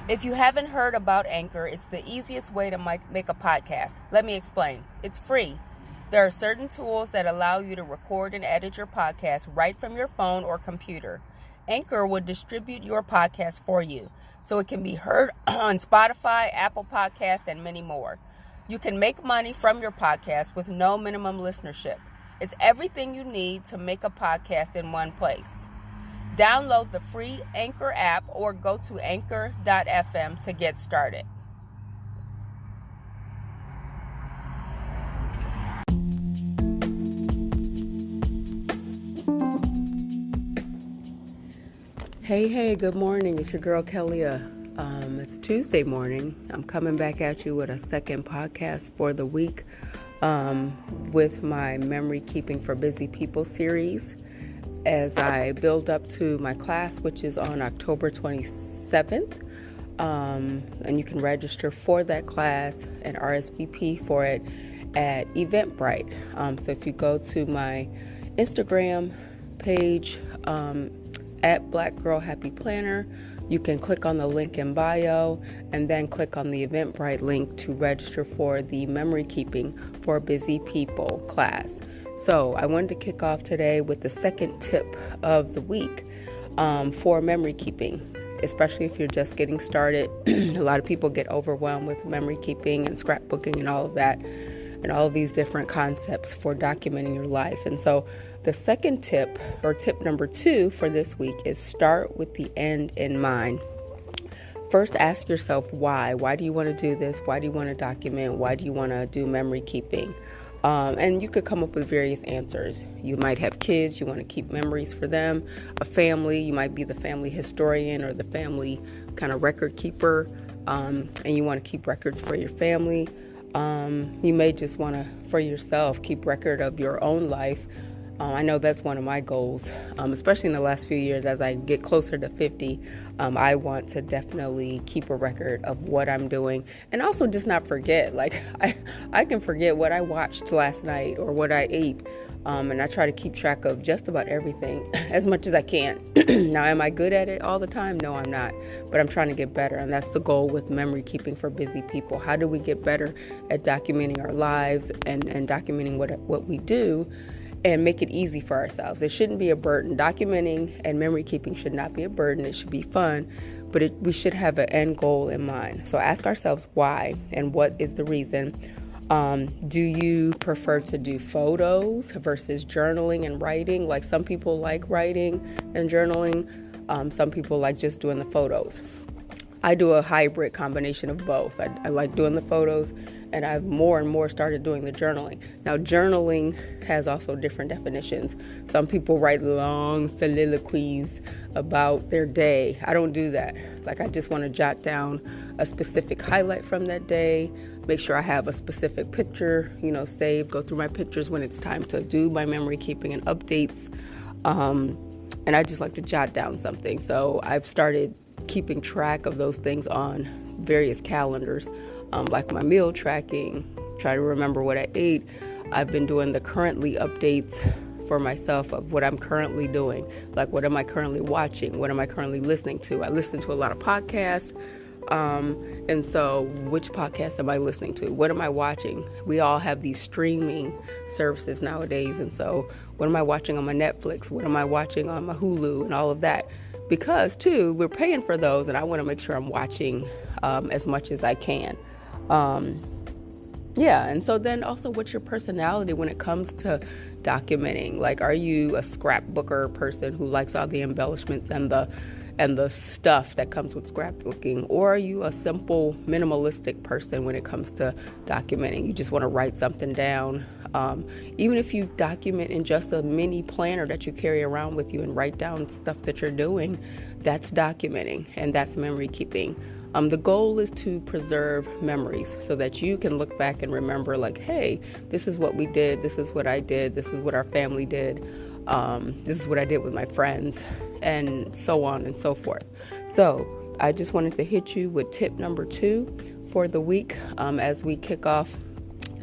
If you haven't heard about Anchor, it's the easiest way to make a podcast. Let me explain. It's free. There are certain tools that allow you to record and edit your podcast right from your phone or computer. Anchor will distribute your podcast for you, so it can be heard on Spotify, Apple Podcasts, and many more. You can make money from your podcast with no minimum listenership. It's everything you need to make a podcast in one place. Download the free Anchor app or go to anchor.fm to get started. Hey, good morning. It's your girl, Kellia. It's Tuesday morning. I'm coming back at you with a second podcast for the week with my Memory Keeping for Busy People series as I build up to my class, which is on October 27th. And you can register for that class and RSVP for it at Eventbrite. So if you go to my Instagram page, at Black Girl Happy Planner, you can click on the link in bio and then click on the Eventbrite link to register for the Memory Keeping for Busy People class. So I wanted to kick off today with the second tip of the week for memory keeping, especially if you're just getting started. A lot of people get overwhelmed with memory keeping and scrapbooking and all of that, and all of these different concepts for documenting your life. And so the second tip, or tip number 2 for this week, is start with the end in mind. First, ask yourself why. Why do you want to do this? Why do you want to document? Why do you want to do memory keeping? And you could come up with various answers. You might have kids, you want to keep memories for them. A family, you might be the family historian or the family kind of record keeper, and you want to keep records for your family. You may just want to, for yourself, keep record of your own life. I know that's one of my goals, especially in the last few years. As I get closer to 50, I want to definitely keep a record of what I'm doing, and also just not forget. Like I can forget what I watched last night or what I ate, and I try to keep track of just about everything as much as I can. Now, am I good at it all the time? No, I'm not, but I'm trying to get better, and that's the goal with memory keeping for busy people. How do we get better at documenting our lives and documenting what we do, and make it easy for ourselves? It shouldn't be a burden. Documenting and memory keeping should not be a burden. It should be fun, but we should have an end goal in mind. So ask ourselves why and what is the reason. Do you prefer to do photos versus journaling and writing? Like, some people like writing and journaling. Some people like just doing the photos. I do a hybrid combination of both. I like doing the photos, and I've more and more started doing the journaling. Now, journaling has also different definitions. Some people write long soliloquies about their day. I don't do that. Like, I just want to jot down a specific highlight from that day, make sure I have a specific picture, saved, go through my pictures when it's time to do my memory keeping and updates. And I just like to jot down something. So I've started keeping track of those things on various calendars, like my meal tracking, try to remember what I ate. I've been doing the currently updates for myself of what I'm currently doing, like what am I currently watching, what am I currently listening to. I listen to a lot of podcasts, and so which podcast am I listening to? What am I watching? We all have these streaming services nowadays, and so what am I watching on my Netflix? What am I watching on my Hulu and all of that? Because, too, we're paying for those, and I want to make sure I'm watching as much as I can. And so then also, what's your personality when it comes to documenting? Like, are you a scrapbooker person who likes all the embellishments and the stuff that comes with scrapbooking? Or are you a simple, minimalistic person when it comes to documenting? You just want to write something down. Even if you document in just a mini planner that you carry around with you and write down stuff that you're doing, that's documenting, and that's memory keeping. The goal is to preserve memories so that you can look back and remember, like, hey, this is what we did, this is what I did, this is what our family did, this is what I did with my friends, and so on and so forth. So I just wanted to hit you with tip number 2 for the week as we kick off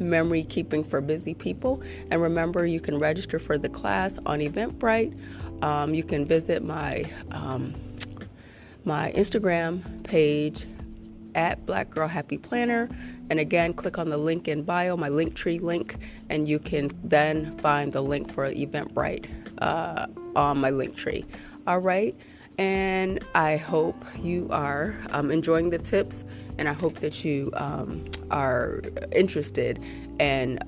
memory keeping for busy people. And remember, you can register for the class on Eventbrite. You can visit my my Instagram page at Black Girl Happy Planner. And again, click on the link in bio, my Linktree link, and you can then find the link for Eventbrite on my Linktree. All right. And I hope you are enjoying the tips, and I hope that you are interested and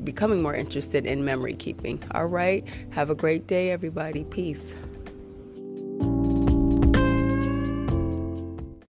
becoming more interested in memory keeping. All right. Have a great day, everybody. Peace.